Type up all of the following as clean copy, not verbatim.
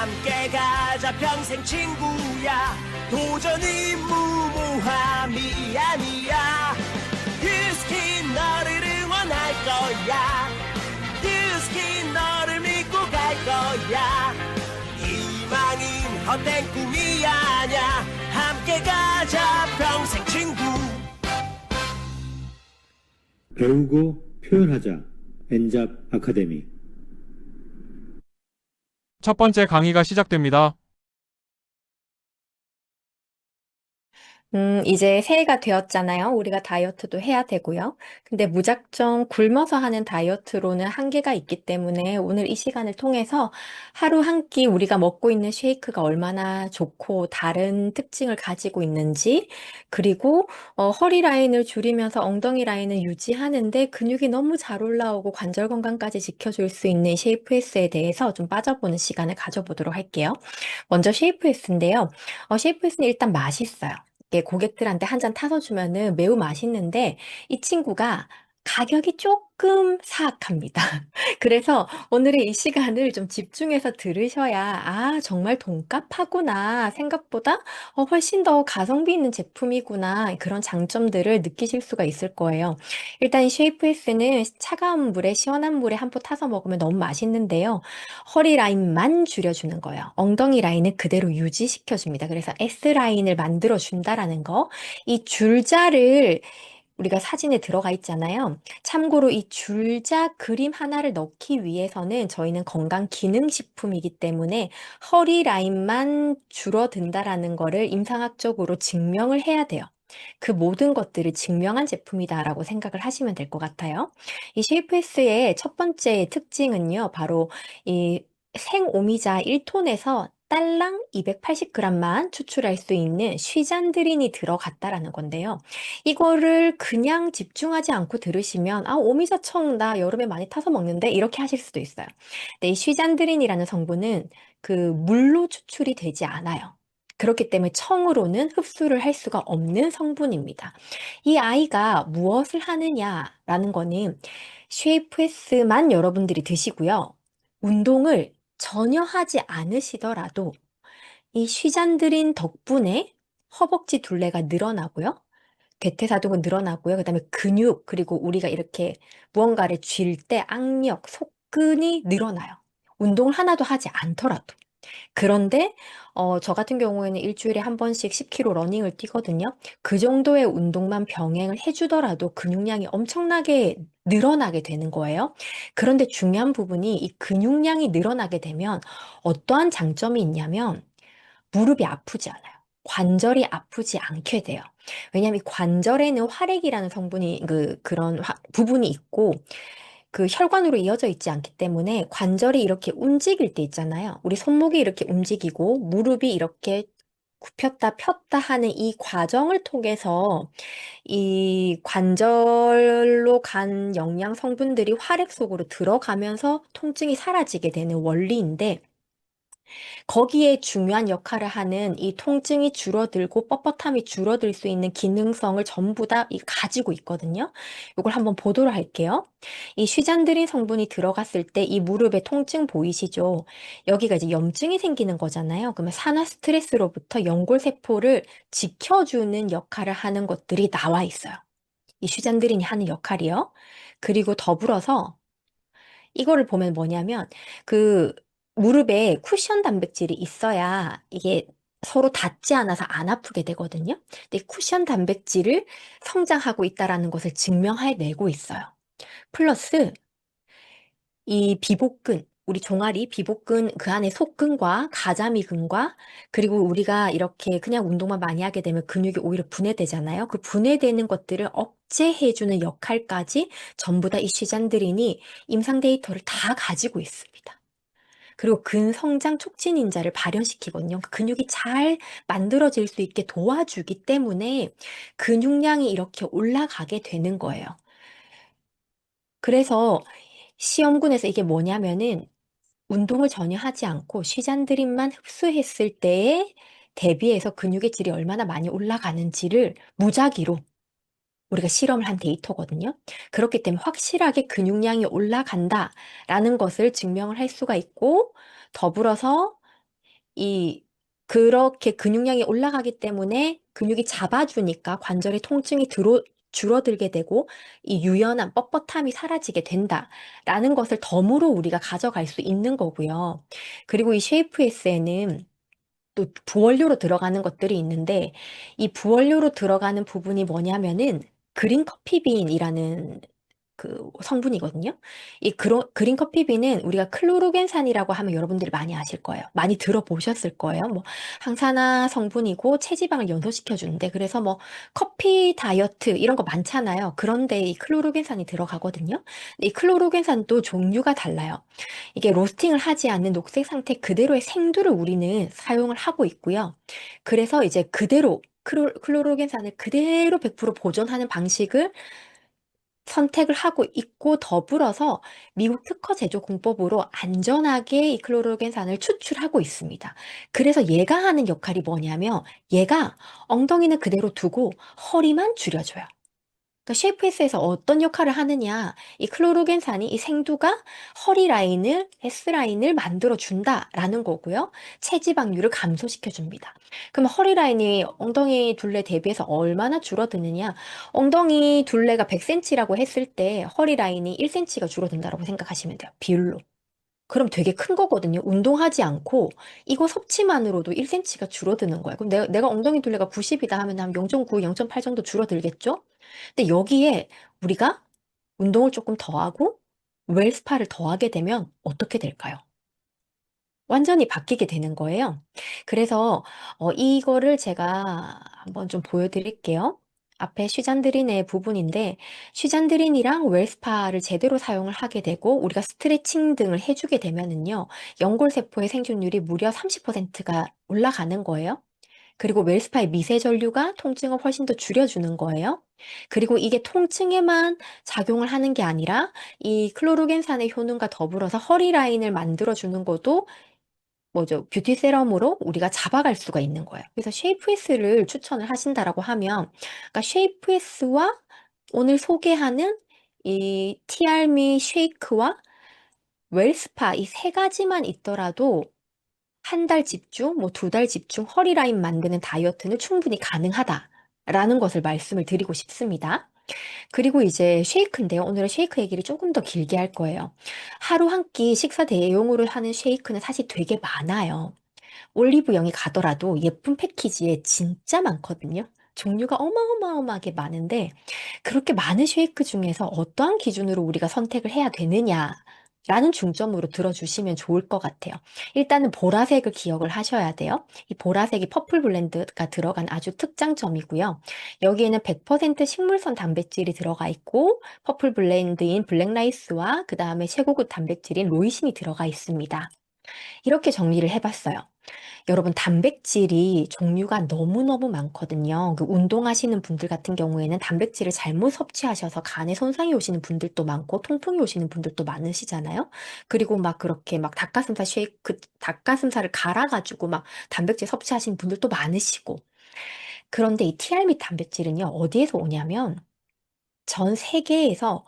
함께 가자 평생 친구야. 도전이 무모함이 아니야. 뷰스킨 너를 응원할 거야. 뷰스킨 너를 믿고 갈 거야. 희망은 헛된 꿈이 아냐. 함께 가자 평생 친구. 배우고 표현하자. 엔잡 아카데미. 첫 번째 강의가 시작됩니다. 이제 새해가 되었잖아요. 우리가 다이어트도 해야 되고요. 근데 무작정 굶어서 하는 다이어트로는 한계가 있기 때문에 오늘 이 시간을 통해서 하루 한 끼 우리가 먹고 있는 쉐이크가 얼마나 좋고 다른 특징을 가지고 있는지, 그리고 허리 라인을 줄이면서 엉덩이 라인을 유지하는데 근육이 너무 잘 올라오고 관절 건강까지 지켜줄 수 있는 쉐이프에스에 대해서 좀 빠져보는 시간을 가져보도록 할게요. 먼저 쉐이프에스인데요. 쉐이프에스는 일단 맛있어요. 이게 고객들한테 한 잔 타서 주면은 매우 맛있는데 이 친구가 가격이 조금 사악합니다. 그래서 오늘의 이 시간을 좀 집중해서 들으셔야 정말 돈값하구나. 생각보다 훨씬 더 가성비 있는 제품이구나. 그런 장점들을 느끼실 수가 있을 거예요. 일단 이 쉐이프에스는 차가운 물에 시원한 물에 한 포 타서 먹으면 너무 맛있는데요. 허리 라인만 줄여주는 거예요. 엉덩이 라인을 그대로 유지시켜줍니다. 그래서 S라인을 만들어준다라는 거. 이 줄자를 우리가 사진에 들어가 있잖아요. 참고로 이 줄자 그림 하나를 넣기 위해서는 저희는 건강기능식품이기 때문에 허리 라인만 줄어든다라는 거를 임상학적으로 증명을 해야 돼요. 그 모든 것들을 증명한 제품이다라고 생각을 하시면 될 것 같아요. 이 쉐이프에스의 첫 번째 특징은요, 바로 이 생오미자 1톤에서 딸랑 280g만 추출할 수 있는 쉬잔드린이 들어갔다라는 건데요. 이거를 그냥 집중하지 않고 들으시면 오미자청 나 여름에 많이 타서 먹는데 이렇게 하실 수도 있어요. 근데 이 쉬잔드린이라는 성분은 그 물로 추출이 되지 않아요. 그렇기 때문에 청으로는 흡수를 할 수가 없는 성분입니다. 이 아이가 무엇을 하느냐라는 거는 쉐이프에스만 여러분들이 드시고요. 운동을 전혀 하지 않으시더라도 이 쉬잔드린 덕분에 허벅지 둘레가 늘어나고요. 괴퇴사동은 늘어나고요. 그다음에 근육, 그리고 우리가 이렇게 무언가를 쥘 때 악력, 속근이 늘어나요. 운동을 하나도 하지 않더라도. 그런데 저 같은 경우에는 일주일에 한 번씩 10km 러닝을 뛰거든요. 그 정도의 운동만 병행을 해주더라도 근육량이 엄청나게 늘어나게 되는 거예요. 그런데 중요한 부분이 이 근육량이 늘어나게 되면 어떠한 장점이 있냐면 무릎이 아프지 않아요. 관절이 아프지 않게 돼요. 왜냐하면 이 관절에는 활액이라는 성분이 그런 부분이 있고 그 혈관으로 이어져 있지 않기 때문에 관절이 이렇게 움직일 때 있잖아요. 우리 손목이 이렇게 움직이고 무릎이 이렇게 굽혔다 폈다 하는 이 과정을 통해서 이 관절로 간 영양 성분들이 활액 속으로 들어가면서 통증이 사라지게 되는 원리인데 거기에 중요한 역할을 하는 이 통증이 줄어들고 뻣뻣함이 줄어들 수 있는 기능성을 전부 다 가지고 있거든요. 이걸 한번 보도록 할게요. 이 쉬잔드린 성분이 들어갔을 때 이 무릎의 통증 보이시죠? 여기가 이제 염증이 생기는 거잖아요. 그러면 산화 스트레스로부터 연골세포를 지켜주는 역할을 하는 것들이 나와 있어요. 이 쉬잔드린이 하는 역할이요. 그리고 더불어서 이거를 보면 뭐냐면 그 무릎에 쿠션 단백질이 있어야 이게 서로 닿지 않아서 안 아프게 되거든요. 근데 쿠션 단백질을 성장하고 있다라는 것을 증명해내고 있어요. 플러스 이 비복근, 우리 종아리 비복근 그 안에 속근과 가자미근과 그리고 우리가 이렇게 그냥 운동만 많이 하게 되면 근육이 오히려 분해되잖아요. 그 분해되는 것들을 억제해주는 역할까지 전부 다 이 쉬잔드린이 임상 데이터를 다 가지고 있습니다. 그리고 근성장 촉진 인자를 발현시키거든요. 그 근육이 잘 만들어질 수 있게 도와주기 때문에 근육량이 이렇게 올라가게 되는 거예요. 그래서 시험군에서 이게 뭐냐면은 운동을 전혀 하지 않고 쉬잔드린만 흡수했을 때에 대비해서 근육의 질이 얼마나 많이 올라가는지를 무작위로 우리가 실험을 한 데이터거든요. 그렇기 때문에 확실하게 근육량이 올라간다라는 것을 증명을 할 수가 있고 더불어서 그렇게 근육량이 올라가기 때문에 근육이 잡아주니까 관절의 통증이 줄어들게 되고 이 유연함, 뻣뻣함이 사라지게 된다라는 것을 덤으로 우리가 가져갈 수 있는 거고요. 그리고 이 쉐이프에스에는 또 부원료로 들어가는 것들이 있는데 이 부원료로 들어가는 부분이 뭐냐면은 그린 커피빈이라는 그 성분이거든요. 그린 커피빈은 우리가 클로로겐산이라고 하면 여러분들이 많이 아실 거예요. 많이 들어보셨을 거예요. 뭐 항산화 성분이고 체지방을 연소시켜 주는데 그래서 뭐 커피 다이어트 이런 거 많잖아요. 그런데 이 클로로겐산이 들어가거든요. 근데 이 클로로겐산도 종류가 달라요. 이게 로스팅을 하지 않는 녹색 상태 그대로의 생두를 우리는 사용을 하고 있고요. 그래서 이제 그대로 클로로겐산을 그대로 100% 보존하는 방식을 선택을 하고 있고 더불어서 미국 특허 제조 공법으로 안전하게 이 클로로겐산을 추출하고 있습니다. 그래서 얘가 하는 역할이 뭐냐면 얘가 엉덩이는 그대로 두고 허리만 줄여줘요. 그러니까 쉐이프에스에서 어떤 역할을 하느냐, 이 클로로겐산이 이 생두가 허리 라인을, S라인을 만들어 준다라는 거고요. 체지방률을 감소시켜 줍니다. 그럼 허리 라인이 엉덩이 둘레 대비해서 얼마나 줄어드느냐? 엉덩이 둘레가 100cm라고 했을 때 허리 라인이 1cm가 줄어든다고 생각하시면 돼요. 비율로. 그럼 되게 큰 거거든요. 운동하지 않고 이거 섭취만으로도 1cm가 줄어드는 거예요. 그럼 내가 엉덩이 둘레가 90이다 하면 한 0.9, 0.8 정도 줄어들겠죠? 근데 여기에 우리가 운동을 조금 더 하고 웰스파를 더하게 되면 어떻게 될까요? 완전히 바뀌게 되는 거예요. 그래서 이거를 제가 한번 좀 보여드릴게요. 앞에 쉬잔드린의 부분인데 쉬잔드린이랑 웰스파를 제대로 사용을 하게 되고 우리가 스트레칭 등을 해주게 되면은요 연골세포의 생존율이 무려 30%가 올라가는 거예요. 그리고 웰스파의 미세전류가 통증을 훨씬 더 줄여주는 거예요. 그리고 이게 통증에만 작용을 하는 게 아니라 이 클로로겐산의 효능과 더불어서 허리 라인을 만들어주는 것도 뭐죠? 뷰티 세럼으로 우리가 잡아갈 수가 있는 거예요. 그래서 쉐이프에스를 추천을 하신다라고 하면, 그러니까 쉐이프에스와 오늘 소개하는 이 티알미 쉐이크와 웰스파 이 세 가지만 있더라도 한 달 집중, 뭐 두 달 집중 허리 라인 만드는 다이어트는 충분히 가능하다라는 것을 말씀을 드리고 싶습니다. 그리고 이제 쉐이크인데요. 오늘은 쉐이크 얘기를 조금 더 길게 할 거예요. 하루 한 끼 식사 대용으로 하는 쉐이크는 사실 되게 많아요. 올리브영에 가더라도 예쁜 패키지에 진짜 많거든요. 종류가 어마어마하게 많은데 그렇게 많은 쉐이크 중에서 어떠한 기준으로 우리가 선택을 해야 되느냐라는 중점으로 들어주시면 좋을 것 같아요. 일단은 보라색을 기억을 하셔야 돼요. 이 보라색이 퍼플 블렌드가 들어간 아주 특장점이고요. 여기에는 100% 식물성 단백질이 들어가 있고 퍼플 블렌드인 블랙라이스와 그 다음에 최고급 단백질인 로이신이 들어가 있습니다. 이렇게 정리를 해봤어요. 여러분, 단백질이 종류가 너무너무 많거든요. 그 운동하시는 분들 같은 경우에는 단백질을 잘못 섭취하셔서 간에 손상이 오시는 분들도 많고, 통풍이 오시는 분들도 많으시잖아요. 그리고 막 그렇게 막 닭가슴살 쉐이크, 닭가슴살을 갈아가지고 막 단백질 섭취하시는 분들도 많으시고. 그런데 이 티알미 단백질은요, 어디에서 오냐면, 전 세계에서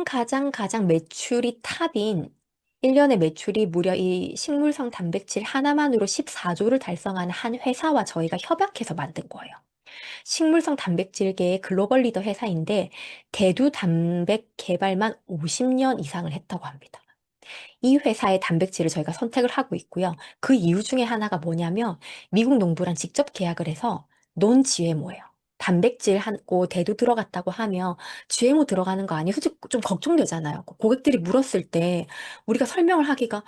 가장 매출이 탑인 1년의 매출이 무려 이 식물성 단백질 하나만으로 14조를 달성하는 한 회사와 저희가 협약해서 만든 거예요. 식물성 단백질계의 글로벌 리더 회사인데 대두 단백 개발만 50년 이상을 했다고 합니다. 이 회사의 단백질을 저희가 선택을 하고 있고요. 그 이유 중에 하나가 뭐냐면 미국 농부랑 직접 계약을 해서 논 GMO예요. 단백질 한고 대두 들어갔다고 하면 GMO 들어가는 거 아니에요? 솔직히 좀 걱정되잖아요. 고객들이 물었을 때 우리가 설명을 하기가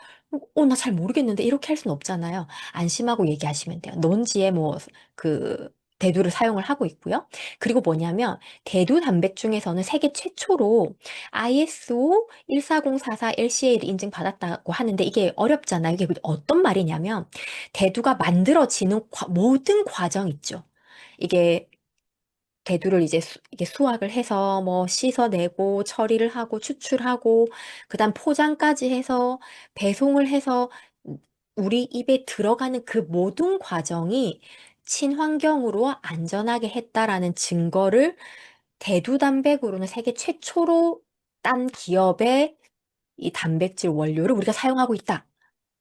나 잘 모르겠는데 이렇게 할 수는 없잖아요. 안심하고 얘기하시면 돼요. 논 GMO 그 대두를 사용을 하고 있고요. 그리고 뭐냐면 대두 단백 중에서는 세계 최초로 ISO 14044 LCA를 인증받았다고 하는데 이게 어렵잖아요. 이게 어떤 말이냐면 대두가 만들어지는 모든 과정 있죠. 이게 대두를 이제 이게 수확을 해서 뭐 씻어내고 처리를 하고 추출하고 그다음 포장까지 해서 배송을 해서 우리 입에 들어가는 그 모든 과정이 친환경으로 안전하게 했다라는 증거를 대두 단백으로는 세계 최초로 딴 기업의 이 단백질 원료를 우리가 사용하고 있다.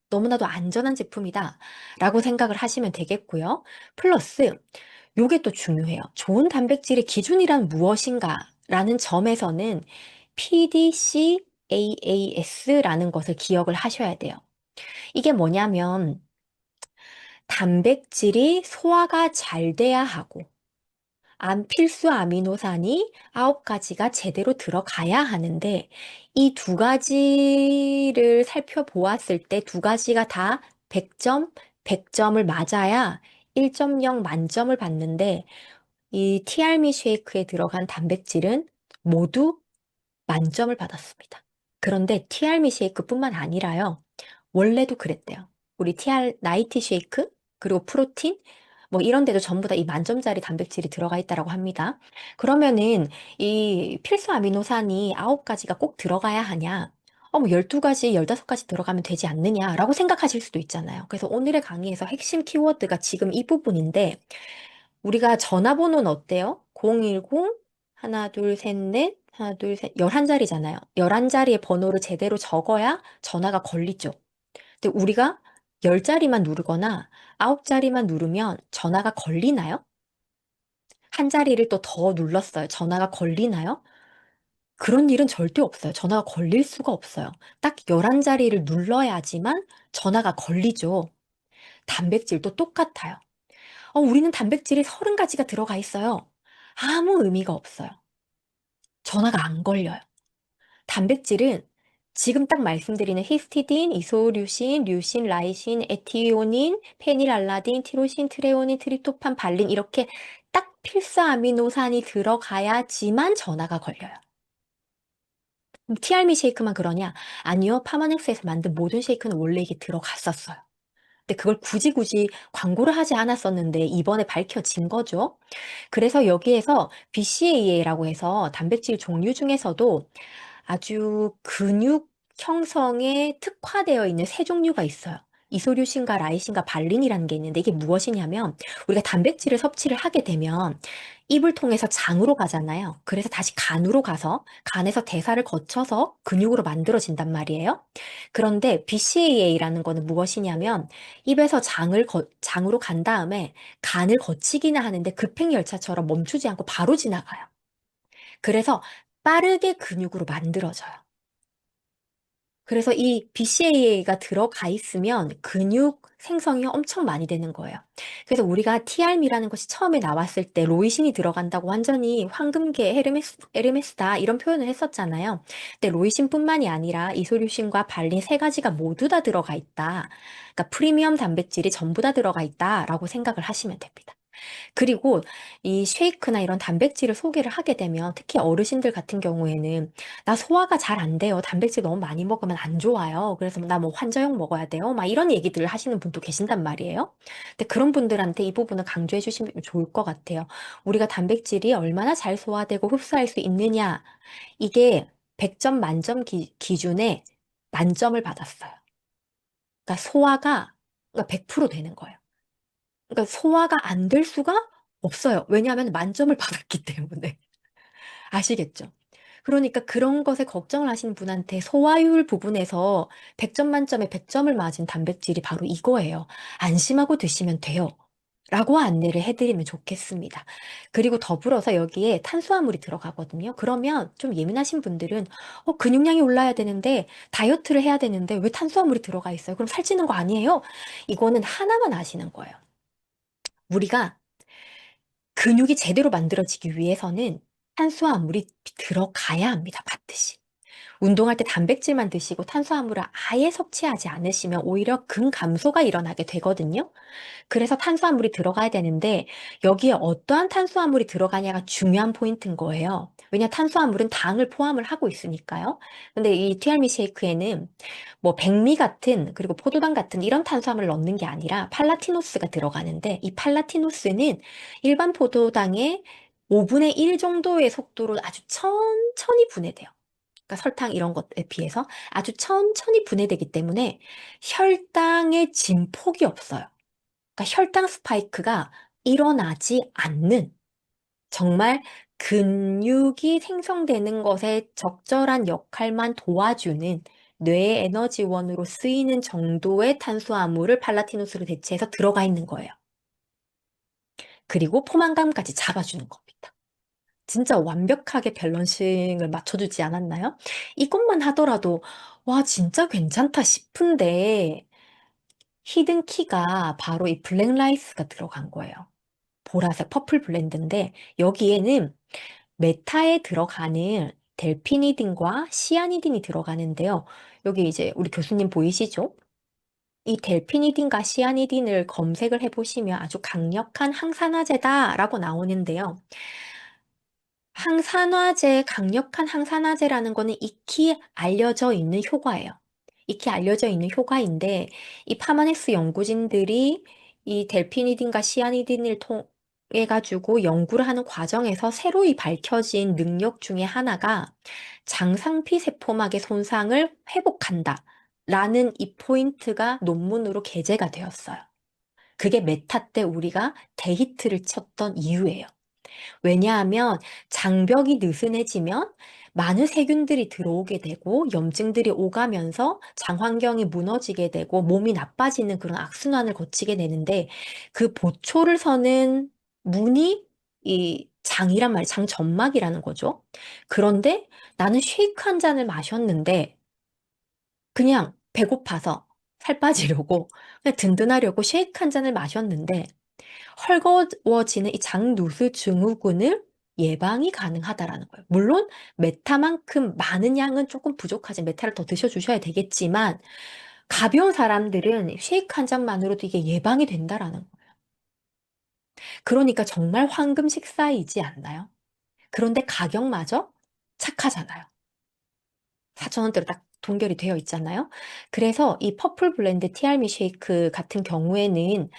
너무나도 안전한 제품이다 라고 생각을 하시면 되겠고요. 플러스 요게 또 중요해요. 좋은 단백질의 기준이란 무엇인가 라는 점에서는 PDCAAS라는 것을 기억을 하셔야 돼요. 이게 뭐냐면 단백질이 소화가 잘 돼야 하고 필수 아미노산이 9가지가 제대로 들어가야 하는데 이 두 가지를 살펴보았을 때 두 가지가 다 100점, 100점을 맞아야 1.0 만점을 받는데 이 티알미 쉐이크에 들어간 단백질은 모두 만점을 받았습니다. 그런데 티알미 쉐이크뿐만 아니라요. 원래도 그랬대요. 우리 나이티 쉐이크, 그리고 프로틴, 뭐 이런 데도 전부 다 이 만점짜리 단백질이 들어가 있다라고 합니다. 그러면은 이 필수 아미노산이 9가지가 꼭 들어가야 하냐? 뭐 12가지, 15가지 들어가면 되지 않느냐라고 생각하실 수도 있잖아요. 그래서 오늘의 강의에서 핵심 키워드가 지금 이 부분인데 우리가 전화번호는 어때요? 010, 하나, 둘, 셋, 넷, 하나, 둘, 셋, 11자리잖아요. 11자리의 번호를 제대로 적어야 전화가 걸리죠. 근데 우리가 10자리만 누르거나 9자리만 누르면 전화가 걸리나요? 한 자리를 또 더 눌렀어요. 전화가 걸리나요? 그런 일은 절대 없어요. 전화가 걸릴 수가 없어요. 딱 11자리를 눌러야지만 전화가 걸리죠. 단백질도 똑같아요. 우리는 단백질이 30가지가 들어가 있어요. 아무 의미가 없어요. 전화가 안 걸려요. 단백질은 지금 딱 말씀드리는 히스티딘, 이소류신, 류신, 라이신, 에티오닌, 페닐알라딘, 티로신, 트레오닌, 트립토판, 발린 이렇게 딱 필수 아미노산이 들어가야지만 전화가 걸려요. 티알미 쉐이크만 그러냐? 아니요. 파마넥스에서 만든 모든 쉐이크는 원래 이게 들어갔었어요. 근데 그걸 굳이 광고를 하지 않았었는데 이번에 밝혀진 거죠. 그래서 여기에서 BCAA라고 해서 단백질 종류 중에서도 아주 근육 형성에 특화되어 있는 세 종류가 있어요. 이소류신과 라이신과 발린이라는 게 있는데 이게 무엇이냐면 우리가 단백질을 섭취를 하게 되면 입을 통해서 장으로 가잖아요. 그래서 다시 간으로 가서 간에서 대사를 거쳐서 근육으로 만들어진단 말이에요. 그런데 BCAA라는 거는 무엇이냐면 입에서 장으로 간 다음에 간을 거치기는 하는데 급행열차처럼 멈추지 않고 바로 지나가요. 그래서 빠르게 근육으로 만들어져요. 그래서 이 BCAA가 들어가 있으면 근육 생성이 엄청 많이 되는 거예요. 그래서 우리가 TRM이라는 것이 처음에 나왔을 때 로이신이 들어간다고 완전히 황금계 에르메스다 이런 표현을 했었잖아요. 근데 로이신뿐만이 아니라 이소류신과 발린 세 가지가 모두 다 들어가 있다. 그러니까 프리미엄 단백질이 전부 다 들어가 있다라고 생각을 하시면 됩니다. 그리고 이 쉐이크나 이런 단백질을 소개를 하게 되면 특히 어르신들 같은 경우에는 나 소화가 잘 안 돼요. 단백질 너무 많이 먹으면 안 좋아요. 그래서 나 뭐 환저용 먹어야 돼요. 막 이런 얘기들을 하시는 분도 계신단 말이에요. 근데 그런 분들한테 이 부분을 강조해 주시면 좋을 것 같아요. 우리가 단백질이 얼마나 잘 소화되고 흡수할 수 있느냐. 이게 100점 만점 기준에 만점을 받았어요. 그러니까 소화가 그러니까 100% 되는 거예요. 그러니까 소화가 안 될 수가 없어요. 왜냐하면 만점을 받았기 때문에. 아시겠죠? 그러니까 그런 것에 걱정을 하시는 분한테 소화율 부분에서 100점 만점에 100점을 맞은 단백질이 바로 이거예요. 안심하고 드시면 돼요. 라고 안내를 해드리면 좋겠습니다. 그리고 더불어서 여기에 탄수화물이 들어가거든요. 그러면 좀 예민하신 분들은 근육량이 올라야 되는데 다이어트를 해야 되는데 왜 탄수화물이 들어가 있어요? 그럼 살찌는 거 아니에요? 이거는 하나만 아시는 거예요. 우리가 근육이 제대로 만들어지기 위해서는 탄수화물이 들어가야 합니다. 반드시. 운동할 때 단백질만 드시고 탄수화물을 아예 섭취하지 않으시면 오히려 근감소가 일어나게 되거든요. 그래서 탄수화물이 들어가야 되는데 여기에 어떠한 탄수화물이 들어가냐가 중요한 포인트인 거예요. 왜냐 탄수화물은 당을 포함을 하고 있으니까요. 근데 이 티알미 쉐이크에는 뭐 백미 같은 그리고 포도당 같은 이런 탄수화물을 넣는 게 아니라 팔라티노스가 들어가는데 이 팔라티노스는 일반 포도당의 5분의 1 정도의 속도로 아주 천천히 분해돼요. 그러니까 설탕 이런 것에 비해서 아주 천천히 분해되기 때문에 혈당의 진폭이 없어요. 그러니까 혈당 스파이크가 일어나지 않는 정말 근육이 생성되는 것에 적절한 역할만 도와주는 뇌의 에너지원으로 쓰이는 정도의 탄수화물을 팔라티노스로 대체해서 들어가 있는 거예요. 그리고 포만감까지 잡아주는 겁니다. 진짜 완벽하게 밸런싱을 맞춰주지 않았나요? 이것만 하더라도 와 진짜 괜찮다 싶은데 히든 키가 바로 이 블랙 라이스가 들어간 거예요. 보라색 퍼플 블렌드인데 여기에는 메타에 들어가는 델피니딘과 시아니딘이 들어가는데요. 여기 이제 우리 교수님 보이시죠? 이 델피니딘과 시아니딘을 검색을 해보시면 아주 강력한 항산화제다라고 나오는데요. 강력한 항산화제라는 거는 익히 알려져 있는 효과예요. 익히 알려져 있는 효과인데, 이 파마넥스 연구진들이 이 델피니딘과 시아니딘을 통해 가지고 연구를 하는 과정에서 새로이 밝혀진 능력 중에 하나가 장상피 세포막의 손상을 회복한다. 라는 이 포인트가 논문으로 게재가 되었어요. 그게 메타 때 우리가 데히트를 쳤던 이유예요. 왜냐하면 장벽이 느슨해지면 많은 세균들이 들어오게 되고 염증들이 오가면서 장 환경이 무너지게 되고 몸이 나빠지는 그런 악순환을 거치게 되는데 그 보초를 서는 문이 이 장이란 말이에요. 장 점막이라는 거죠. 그런데 나는 쉐이크 한 잔을 마셨는데 그냥 배고파서 살 빠지려고 그냥 든든하려고 쉐이크 한 잔을 마셨는데 헐거워지는 이 장누수 증후군을 예방이 가능하다라는 거예요. 물론 메타만큼 많은 양은 조금 부족하지 메타를 더 드셔주셔야 되겠지만 가벼운 사람들은 쉐이크 한 잔만으로도 이게 예방이 된다라는 거예요. 그러니까 정말 황금 식사이지 않나요? 그런데 가격마저 착하잖아요. 4,000원대로 딱 동결이 되어 있잖아요. 그래서 이 퍼플 블렌드 티알미 쉐이크 같은 경우에는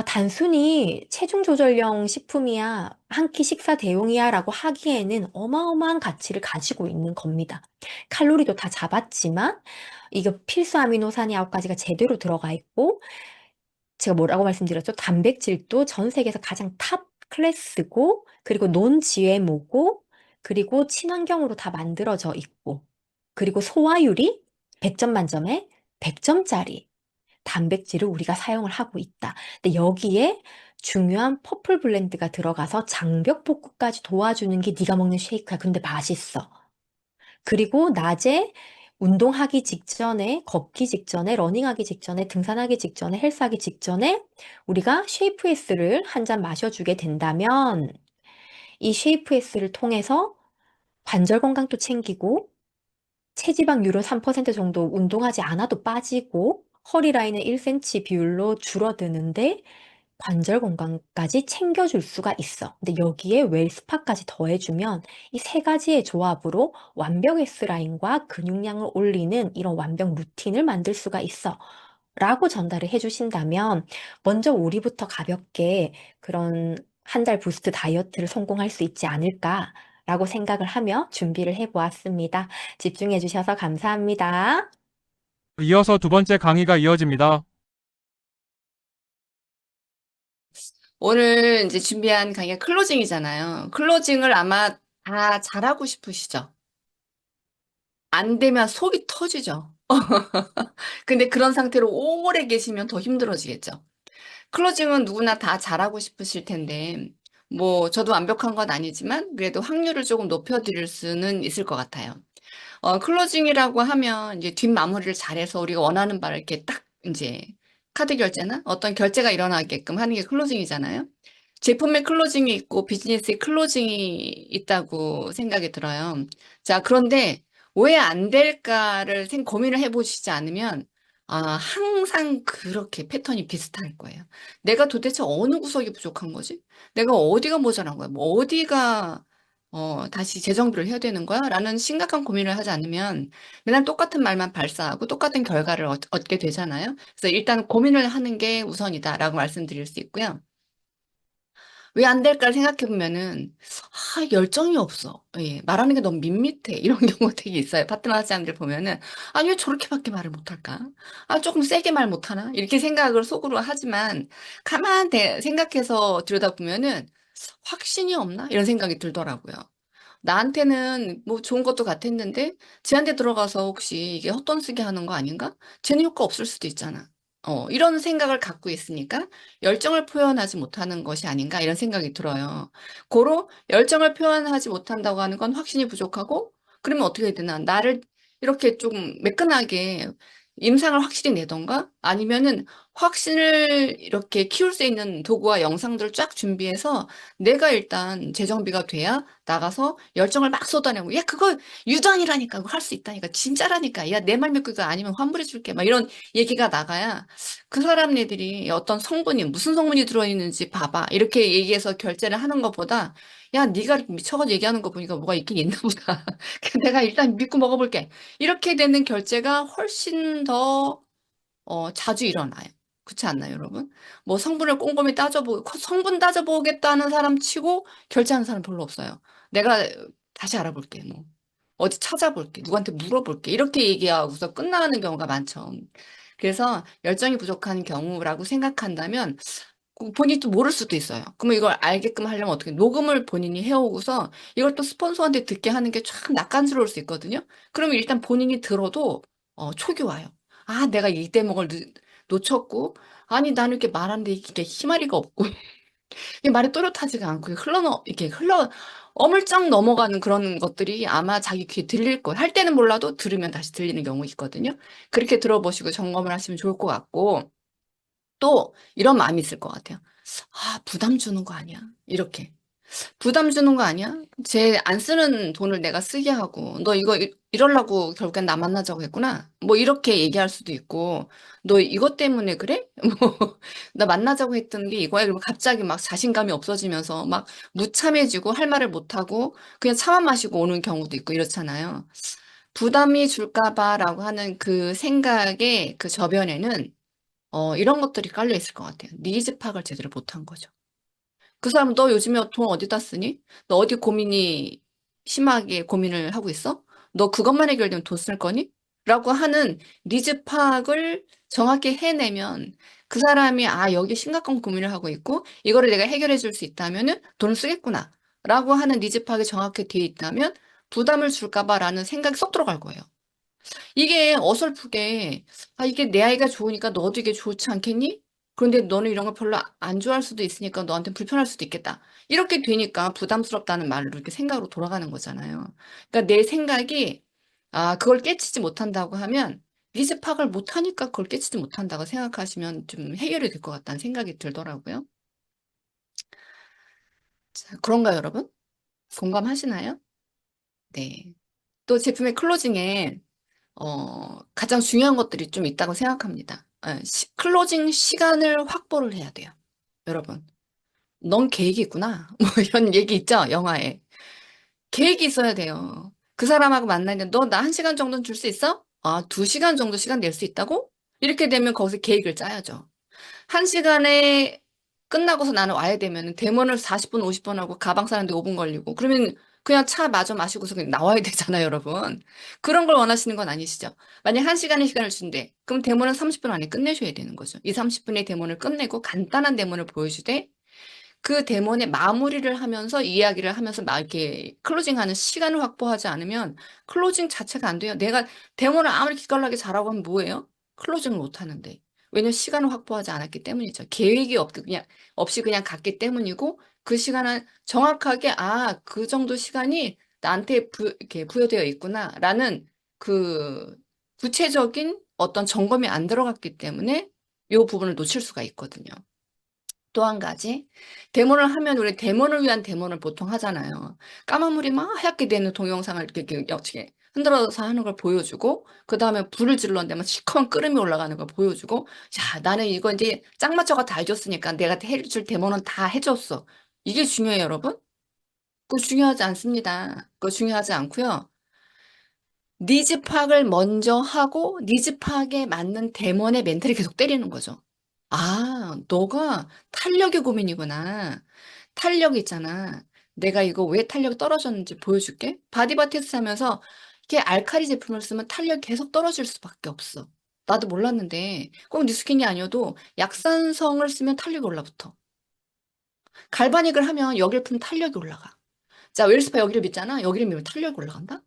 단순히 체중 조절용 식품이야, 한 끼 식사 대용이야라고 하기에는 어마어마한 가치를 가지고 있는 겁니다. 칼로리도 다 잡았지만 이거 필수 아미노산이 9가지가 제대로 들어가 있고 제가 뭐라고 말씀드렸죠? 단백질도 전 세계에서 가장 탑 클래스고 그리고 논 GMO고 그리고 친환경으로 다 만들어져 있고 그리고 소화율이 100점 만점에 100점짜리 단백질을 우리가 사용을 하고 있다. 근데 여기에 중요한 퍼플 블렌드가 들어가서 장벽 복구까지 도와주는 게 네가 먹는 쉐이크야. 근데 맛있어. 그리고 낮에 운동하기 직전에, 걷기 직전에, 러닝하기 직전에, 등산하기 직전에, 헬스하기 직전에 우리가 쉐이프에스를 한 잔 마셔주게 된다면 이 쉐이프에스를 통해서 관절 건강도 챙기고 체지방률은 3% 정도 운동하지 않아도 빠지고 허리 라인은 1cm 비율로 줄어드는데 관절 건강까지 챙겨줄 수가 있어. 근데 여기에 웰스파까지 더해주면 이 세 가지의 조합으로 완벽 S라인과 근육량을 올리는 이런 완벽 루틴을 만들 수가 있어. 라고 전달을 해주신다면 먼저 우리부터 가볍게 그런 한 달 부스트 다이어트를 성공할 수 있지 않을까라고 생각을 하며 준비를 해보았습니다. 집중해 주셔서 감사합니다. 이어서 두 번째 강의가 이어집니다. 오늘 이제 준비한 강의가 클로징이잖아요. 클로징을 아마 다 잘하고 싶으시죠? 안 되면 속이 터지죠. 근데 그런 상태로 오래 계시면 더 힘들어지겠죠. 클로징은 누구나 다 잘하고 싶으실 텐데, 뭐, 저도 완벽한 건 아니지만, 그래도 확률을 조금 높여드릴 수는 있을 것 같아요. 클로징이라고 하면 이제 뒷마무리를 잘해서 우리가 원하는 바를 이렇게 딱 이제 카드 결제나 어떤 결제가 일어나게끔 하는 게 클로징이잖아요. 제품의 클로징이 있고 비즈니스의 클로징이 있다고 생각이 들어요. 자, 그런데 왜 안 될까를 고민을 해보시지 않으면 항상 그렇게 패턴이 비슷할 거예요. 내가 도대체 어느 구석이 부족한 거지? 내가 어디가 모자란 거야? 뭐 어디가 다시 재정비를 해야 되는 거야? 라는 심각한 고민을 하지 않으면 맨날 똑같은 말만 발사하고 똑같은 결과를 얻게 되잖아요. 그래서 일단 고민을 하는 게 우선이다라고 말씀드릴 수 있고요. 왜 안 될까를 생각해 보면은 열정이 없어. 예, 말하는 게 너무 밋밋해. 이런 경우가 되게 있어요. 파트너 사람들 보면은 왜 저렇게밖에 말을 못할까? 조금 세게 말 못하나? 이렇게 생각을 속으로 하지만 가만 생각해서 들여다보면은 확신이 없나? 이런 생각이 들더라고요. 나한테는 뭐 좋은 것도 같았는데 쟤한테 들어가서 혹시 이게 헛돈 쓰게 하는 거 아닌가? 쟤는 효과 없을 수도 있잖아. 이런 생각을 갖고 있으니까 열정을 표현하지 못하는 것이 아닌가 이런 생각이 들어요. 고로 열정을 표현하지 못한다고 하는 건 확신이 부족하고 그러면 어떻게 해야 되나? 나를 이렇게 좀 매끈하게 임상을 확실히 내던가 아니면은 확신을 이렇게 키울 수 있는 도구와 영상들을 쫙 준비해서 내가 일단 재정비가 돼야 나가서 열정을 막 쏟아내고 야 그거 유단이라니까 그거 할 수 있다니까 진짜라니까 야 내 말 믿고 이거 아니면 환불해 줄게 막 이런 얘기가 나가야 그 사람네들이 어떤 성분이 무슨 성분이 들어있는지 봐봐 이렇게 얘기해서 결제를 하는 것보다 야 네가 이렇게 미쳐가지고 얘기하는 거 보니까 뭐가 있긴 있나 보다 내가 일단 믿고 먹어볼게 이렇게 되는 결제가 훨씬 더 자주 일어나요. 그렇지 않나요, 여러분? 뭐 성분을 꼼꼼히 따져보고, 성분 따져보겠다는 사람 치고 결제하는 사람 별로 없어요. 내가 다시 알아볼게, 뭐. 어디 찾아볼게, 누구한테 물어볼게. 이렇게 얘기하고서 끝나는 경우가 많죠. 그래서 열정이 부족한 경우라고 생각한다면 본인이 또 모를 수도 있어요. 그러면 이걸 알게끔 하려면 어떻게 녹음을 본인이 해오고서 이걸 또 스폰서한테 듣게 하는 게 참 낯간지러울 수 있거든요. 그러면 일단 본인이 들어도 촉이 와요. 아, 내가 이 대목을 놓쳤고, 아니, 나는 이렇게 말하는데 이게 희마리가 없고, 이게 말이 또렷하지가 않고, 이렇게 어물쩍 넘어가는 그런 것들이 아마 자기 귀에 들릴 거예요. 할 때는 몰라도 들으면 다시 들리는 경우 있거든요. 그렇게 들어보시고 점검을 하시면 좋을 것 같고, 또 이런 마음이 있을 것 같아요. 아, 부담 주는 거 아니야? 이렇게. 부담 주는 거 아니야? 쟤 안 쓰는 돈을 내가 쓰게 하고, 너 이거 이러려고 결국엔 나 만나자고 했구나? 뭐 이렇게 얘기할 수도 있고, 너 이것 때문에 그래? 뭐, 나 만나자고 했던 게 이거야? 그러면 갑자기 막 자신감이 없어지면서 막 무참해지고 할 말을 못하고 그냥 차만 마시고 오는 경우도 있고 이렇잖아요. 부담이 줄까 봐라고 하는 그 생각의 그 저변에는 이런 것들이 깔려 있을 것 같아요. 니즈 파악을 제대로 못한 거죠. 그 사람은 너 요즘에 돈 어디다 쓰니? 너 어디 고민이 심하게 고민을 하고 있어? 너 그것만 해결되면 돈 쓸 거니? 라고 하는 니즈 파악을 정확히 해내면 그 사람이 아, 여기 심각한 고민을 하고 있고 이거를 내가 해결해 줄 수 있다면은 돈을 쓰겠구나. 라고 하는 니즈 파악이 정확히 되어 있다면 부담을 줄까 봐라는 생각이 쏙 들어갈 거예요. 이게 어설프게 아, 이게 내 아이가 좋으니까 너도 이게 좋지 않겠니? 그런데 너는 이런 거 별로 안 좋아할 수도 있으니까 너한테 불편할 수도 있겠다. 이렇게 되니까 부담스럽다는 말로 이렇게 생각으로 돌아가는 거잖아요. 그러니까 내 생각이 아, 그걸 깨치지 못한다고 하면 리즈 파악을 못하니까 그걸 깨치지 못한다고 생각하시면 좀 해결이 될 것 같다는 생각이 들더라고요. 자, 그런가요, 여러분? 공감하시나요? 네. 또 제품의 클로징에 가장 중요한 것들이 좀 있다고 생각합니다. 클로징 시간을 확보를 해야 돼요. 여러분, 넌 계획이 있구나. 뭐 이런 얘기 있죠, 영화에. 계획이 있어야 돼요. 그 사람하고 만나는데 너 나 1시간 정도는 줄 수 있어? 아, 2시간 정도 시간 낼 수 있다고? 이렇게 되면 거기서 계획을 짜야죠. 1시간에 끝나고서 나는 와야 되면 대면을 40분, 50분 하고 가방 싸는데 5분 걸리고 그러면 그냥 차 마저 마시고서 그냥 나와야 되잖아요, 여러분. 그런 걸 원하시는 건 아니시죠? 만약 1시간의 시간을 준대. 그럼 대모는 30분 안에 끝내셔야 되는 거죠. 이 30분의 대모를 끝내고 간단한 대모를 보여주되 그 대모의 마무리를 하면서 이야기를 하면서 막 이렇게 클로징하는 시간을 확보하지 않으면 클로징 자체가 안 돼요. 내가 대모를 아무리 기깔나게 잘하고 하면 뭐예요? 클로징을 못 하는데. 왜냐면 시간을 확보하지 않았기 때문이죠. 계획이 없이 그냥 갔기 때문이고 그 시간은 정확하게 아, 그 정도 시간이 나한테 이렇게 부여되어 있구나라는 그 구체적인 어떤 점검이 안 들어갔기 때문에 이 부분을 놓칠 수가 있거든요. 또 한 가지, 데모를 하면 우리 데모를 위한 데모를 보통 하잖아요. 까만 물이 막 하얗게 되는 동영상을 이렇게 흔들어서 하는 걸 보여주고, 그 다음에 불을 질렀는데 막 시커먼 끓음이 올라가는 걸 보여주고, 야, 나는 이거 이제 짝 맞춰가 다 해줬으니까 내가 해줄 데모는 다 해줬어. 이게 중요해요, 여러분? 그거 중요하지 않습니다. 그거 중요하지 않고요. 니즈 파악을 먼저 하고 니즈 파악에 맞는 데모의 멘트를 계속 때리는 거죠. 아, 너가 탄력이 고민이구나. 탄력 있잖아. 내가 이거 왜 탄력이 떨어졌는지 보여줄게. 바디바티스 하면서 이게 알칼리 제품을 쓰면 탄력이 계속 떨어질 수밖에 없어. 나도 몰랐는데 꼭 뉴스킨이 아니어도 약산성을 쓰면 탄력이 올라붙어. 갈바닉을 하면 여길 품 탄력이 올라가. 자, 웰스파 여기를 믿잖아. 여기를 믿으면 탄력이 올라간다.